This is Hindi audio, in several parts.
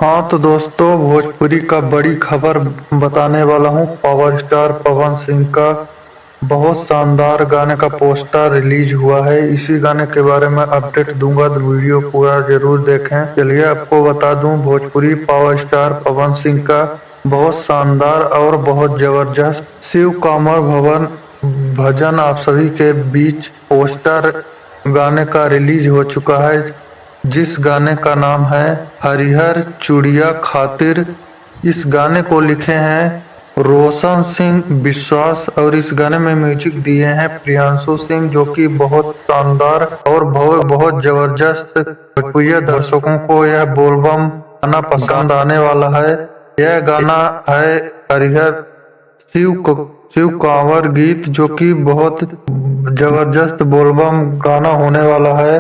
हाँ तो दोस्तों, भोजपुरी का बड़ी खबर बताने वाला हूँ। पावर स्टार पवन सिंह का बहुत शानदार गाने का पोस्टर रिलीज हुआ है। इसी गाने के बारे में अपडेट दूंगा, तो वीडियो पूरा जरूर देखें। चलिए आपको बता दूं, भोजपुरी पावर स्टार पवन सिंह का बहुत शानदार और बहुत जबरदस्त शिव कामर भवन भजन आप सभी के बीच पोस्टर गाने का रिलीज हो चुका है, जिस गाने का नाम है हरिहर चूड़िया खातिर। इस गाने को लिखे हैं रोशन सिंह विश्वास और इस गाने में म्यूजिक दिए हैं प्रियांशु सिंह, जो कि बहुत शानदार और बहुत जबरदस्त भोजपुरी दर्शकों को यह बोलबम गाना पसंद आने वाला है। यह गाना है हरिहर शिव कांवर गीत, जो कि बहुत जबरदस्त बोलबम गाना होने वाला है।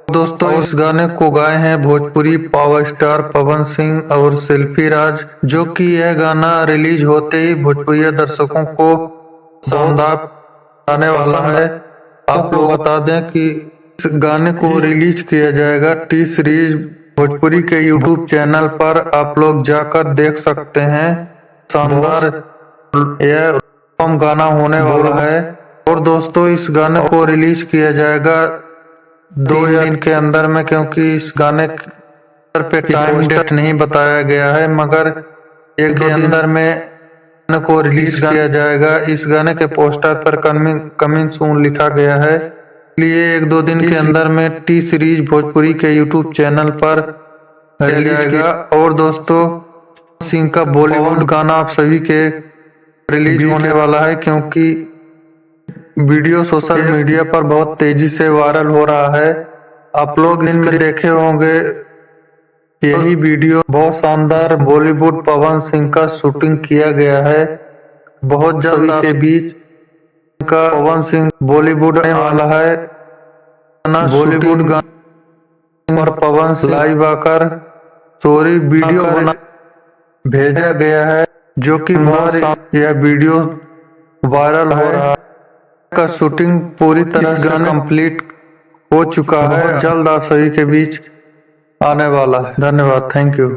दोस्तों, इस गाने को गाए हैं भोजपुरी पावर स्टार पवन सिंह और सेल्फी राज, जो कि यह गाना रिलीज होते ही भोजपुरी दर्शकों को शानदार आने वाला है। आप लोग बता दें कि इस गाने को रिलीज किया जाएगा टी सीरीज भोजपुरी के यूट्यूब चैनल पर, आप लोग जाकर देख सकते हैं। शानदार यह गाना होने वाला है। और दोस्तों, इस गाने को रिलीज किया जाएगा 2 दिन के अंदर में, क्योंकि इस गाने पे टाइम डेट नहीं बताया गया है, मगर 1-2 दिन अंदर में गाने को रिलीज किया जाएगा। इस गाने के पोस्टर पर कमिंग सून लिखा गया है, इसलिए 1-2 दिन के अंदर में टी सीरीज भोजपुरी के यूट्यूब चैनल पर रिलीज किया। और दोस्तों, सिंह का बॉलीवुड गाना आप सभी के रिलीज होने वाला है, क्योंकि वीडियो सोशल मीडिया पर बहुत तेजी से वायरल हो रहा है। आप लोग इसमें देखे होंगे, यही वीडियो बहुत शानदार बॉलीवुड पवन सिंह का शूटिंग किया गया है। बहुत जल्द के बीच का पवन सिंह बॉलीवुड आने वाला है। बॉलीवुड गाना और पवन सिंह लाइव आकर स्टोरी वीडियो बना भेजा गया है, जो कि बहुत यह वीडियो वायरल हो रहा है। का शूटिंग पूरी तरह से कंप्लीट हो चुका है, जल्द आप सभी के बीच आने वाला है। धन्यवाद, थैंक यू।